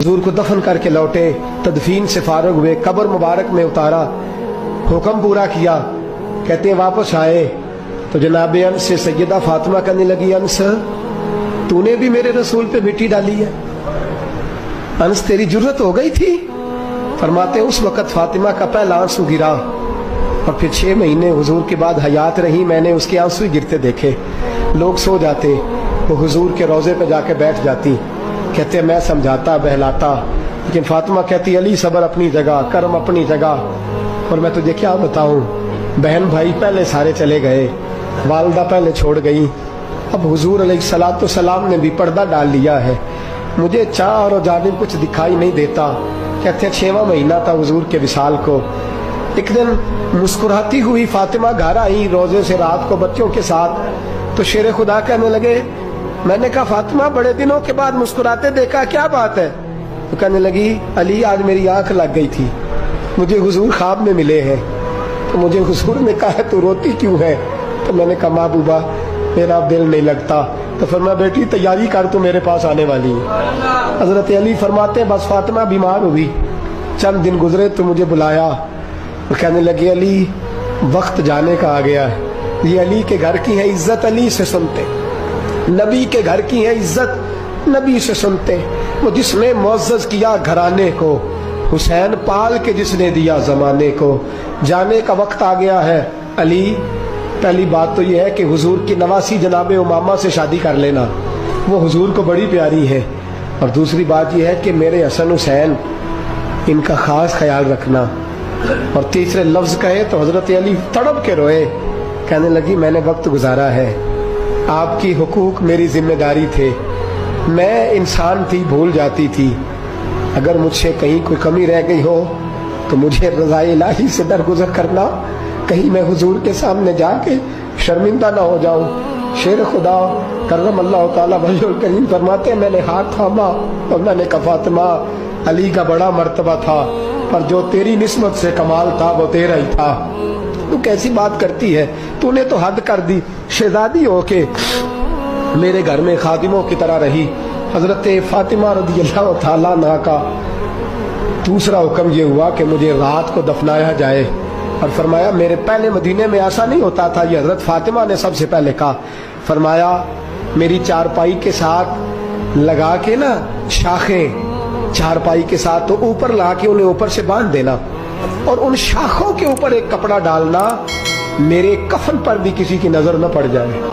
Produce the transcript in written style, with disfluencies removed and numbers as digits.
हुजूर को दफन करके लौटे, तदफीन से फारग हुए, कब्र मुबारक में उतारा, हुक्म पूरा किया। कहते हैं वापस आए तो जनाब अनस से सैयदा फातिमा कहने लगी, अनस तूने भी मेरे रसूल पे मिट्टी डाली है, अनस तेरी जुर्रत हो गई थी। फरमाते उस वक़्त फातिमा का पहला आंसू गिरा और फिर 6 महीने हुजूर के बाद हयात रही, मैंने उसके आंसू ही गिरते देखे। लोग सो जाते, वो हुजूर के रोज़े पे जाके बैठ जाती। कहते मैं समझाता बहलाता, लेकिन फातिमा कहती अली सब्र अपनी जगह, कर्म अपनी जगह। और मैं तुझे क्या बताऊं, बहन भाई पहले सारे चले गए, वालदा पहले छोड़ गई, अब हुजूर अलैहिस्सलातु सलाम ने भी पर्दा डाल लिया है, मुझे चार और जानिब कुछ दिखाई नहीं देता। कहते 6वां महीना था हुजूर के विसाल को। एक दिन मुस्कुराती हुई फातिमा घर आई रोजे से रात को बच्चों के साथ, तो शेर खुदा कहने लगे, मैंने कहा फातिमा बड़े दिनों के बाद मुस्कुराते देखा, क्या बात है? तो कहने लगी अली आज मेरी आंख लग गई थी, मुझे हुजूर ख्वाब में मिले हैं, तो मुझे हुजूर ने कहा तू रोती क्यों है? तो मैंने कहा महबूबा मेरा दिल नहीं लगता। तो फरमाया बेटी तैयारी कर, तू मेरे पास आने वाली है। हजरत अली फरमाते बस फातिमा बीमार हुई, चंद दिन गुजरे तो मुझे बुलाया और कहने लगे अली वक्त जाने का आ गया है, ये अली के घर की है इज्जत, अली से सुनते, नबी के घर की है इज्जत, नबी से सुनते। वो जिसने मुअज़्ज़ज़ किया घराने को, हुसैन पाल के जिसने दिया जमाने को, जाने का वक्त आ गया है अली। पहली बात तो यह है कि हुजूर की नवासी जनाब उमामा से शादी कर लेना, वो हुजूर को बड़ी प्यारी है। और दूसरी बात यह है कि मेरे हसन हुसैन इनका खास ख्याल रखना। और तीसरे लफ्ज कहे तो हजरत अली तड़प के रोए, कहने लगी मैंने वक्त गुजारा है, आपकी हुकूक मेरी जिम्मेदारी थे, मैं इंसान थी भूल जाती थी, अगर मुझसे कहीं कोई कमी रह गई हो तो मुझे रज़ाए इलाही से दरगुजर करना, कहीं मैं हुजूर के सामने जाके शर्मिंदा ना हो जाऊं। शेर खुदा करम अल्लाह ताला वजहुल करीम फरमाते मैंने हाथ थामा और मैंने कहा फातिमा अली का बड़ा मर्तबा था, पर जो तेरी निस्बत से कमाल था वो तेरा ही था। तू कैसी बात करती है, तूने तो हद कर दी, शहजादी होके मेरे घर में खादिमों की तरह रही। हजरत फातिमा रज़ियल्लाहु ताला अन्हा का दूसरा हुक्म ये हुआ कि मुझे रात को दफनाया जाए। और फरमाया मेरे पहले मदीने में ऐसा नहीं होता था, ये हजरत फातिमा ने सबसे पहले कहा। फरमाया मेरी चारपाई के साथ लगा के ना शाखें, चारपाई के साथ तो ऊपर ला के उन्हें ऊपर से बांध देना और उन शाखों के ऊपर एक कपड़ा डालना, मेरे कफन पर भी किसी की नजर न पड़ जाए।